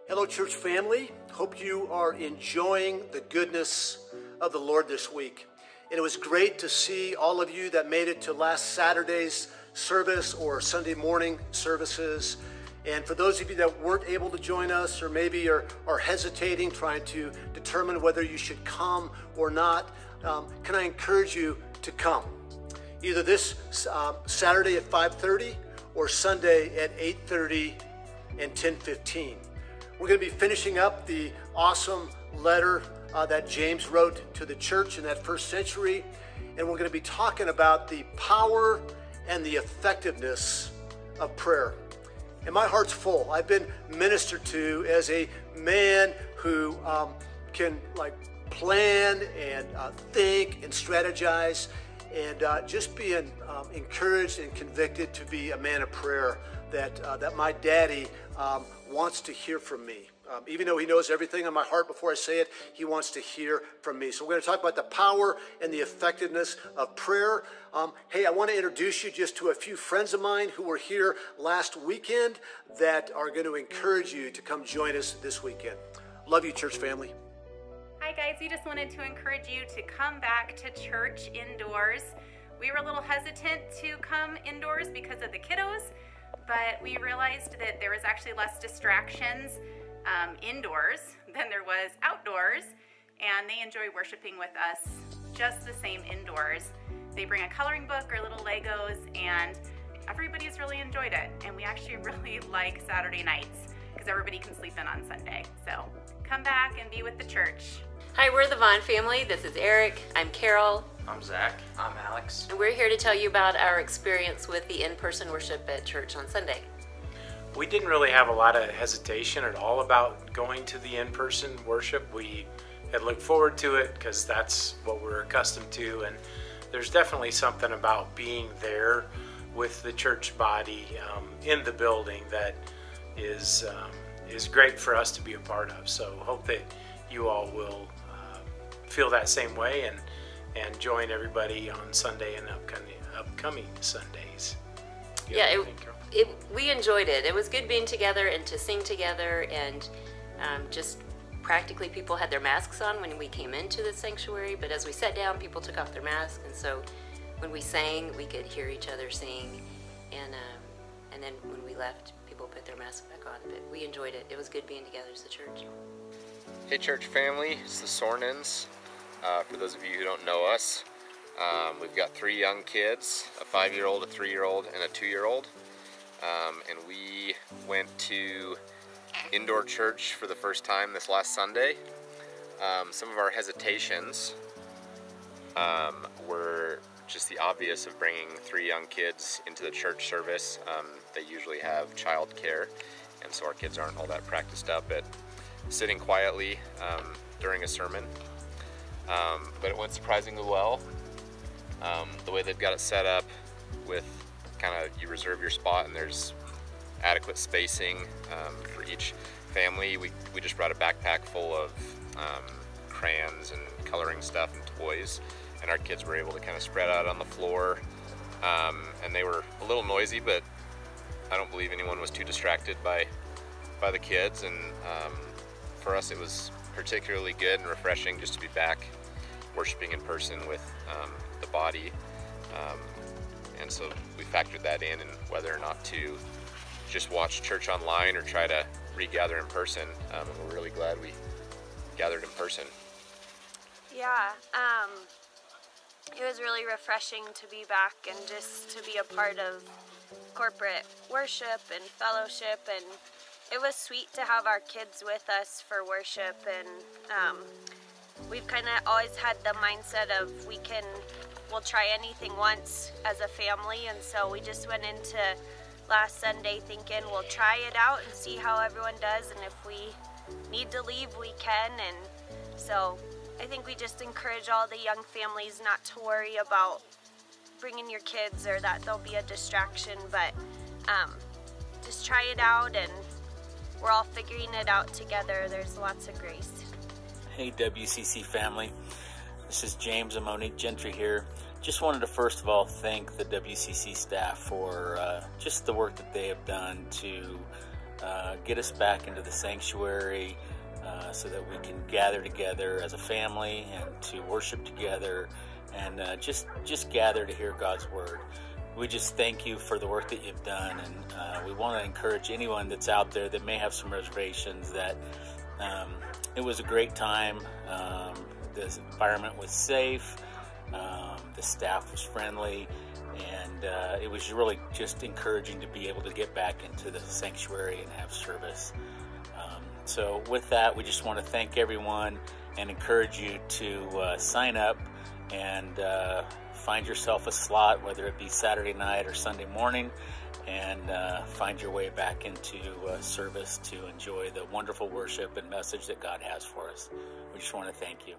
Hello, church family. Hope you are enjoying the goodness of the Lord this week. And it was great to see all of you that made it to last Saturday's service or Sunday morning services. And for those of you that weren't able to join us or maybe are hesitating, trying to determine whether you should come or not, can I encourage you to come? Either this Saturday at 5:30 or Sunday at 8:30 and 10:15. We're going to be finishing up the awesome letter that James wrote to the church in that first century. And we're going to be talking about the power and the effectiveness of prayer. And my heart's full. I've been ministered to as a man who can plan and think and strategize, and just being encouraged and convicted to be a man of prayer that my daddy wants to hear from me. Even though he knows everything in my heart before I say it, he wants to hear from me. So we're going to talk about the power and the effectiveness of prayer. Hey, I want to introduce you just to a few friends of mine who were here last weekend that are going to encourage you to come join us this weekend. Love you, church family. Hi guys, we just wanted to encourage you to come back to church indoors. We were a little hesitant to come indoors because of the kiddos, but we realized that there was actually less distractions indoors than there was outdoors, and they enjoy worshiping with us just the same indoors. They bring a coloring book or little Legos, and everybody's really enjoyed it. And we actually really like Saturday nights because everybody can sleep in on Sunday. So come back and be with the church. Hi, we're the Vaughn family. This is Eric. I'm Carol. I'm Zach. I'm Alex. And we're here to tell you about our experience with the in-person worship at church on Sunday. We didn't really have a lot of hesitation at all about going to the in-person worship. We had looked forward to it because that's what we're accustomed to, and there's definitely something about being there with the church body in the building that is great for us to be a part of. So hope that you all will feel that same way and join everybody on Sunday and upcoming Sundays. Yeah, we enjoyed it. It was good being together and to sing together, and just practically people had their masks on when we came into the sanctuary, but as we sat down, people took off their masks, and so when we sang, we could hear each other sing, and then when we left, people put their masks back on, but we enjoyed it. It was good being together as a church. Hey church family, it's the Sornens. For those of you who don't know us, we've got 3 young kids, a 5-year-old, a 3-year-old, and a 2-year-old. And we went to indoor church for the first time this last Sunday. Some of our hesitations were just the obvious of bringing 3 young kids into the church service. They usually have child care, and so our kids aren't all that practiced up at sitting quietly during a sermon. But it went surprisingly well. The way they've got it set up with you reserve your spot and there's adequate spacing for each family. We just brought a backpack full of crayons and coloring stuff and toys, and our kids were able to kind of spread out on the floor, and they were a little noisy, but I don't believe anyone was too distracted by the kids, and for us it was particularly good and refreshing just to be back worshiping in person with the body. And so we factored that in, and whether or not to just watch church online or try to regather in person. And we're really glad we gathered in person. Yeah, it was really refreshing to be back and just to be a part of corporate worship and fellowship, and it was sweet to have our kids with us for worship. And we've kind of always had the mindset of we'll try anything once as a family, and so we just went into last Sunday thinking we'll try it out and see how everyone does, and if we need to leave we can. And so I think we just encourage all the young families not to worry about bringing your kids or that they'll be a distraction, but just try it out, and we're all figuring it out together. There's lots of grace. Hey WCC family, this is James and Monique Gentry here. Just wanted to first of all thank the WCC staff for just the work that they have done to get us back into the sanctuary so that we can gather together as a family and to worship together and just gather to hear God's word. We just thank you for the work that you've done, and we want to encourage anyone that's out there that may have some reservations that it was a great time. The environment was safe, the staff was friendly, and it was really just encouraging to be able to get back into the sanctuary and have service. So with that, we just want to thank everyone and encourage you to sign up and find yourself a slot, whether it be Saturday night or Sunday morning, and find your way back into service to enjoy the wonderful worship and message that God has for us. We just want to thank you.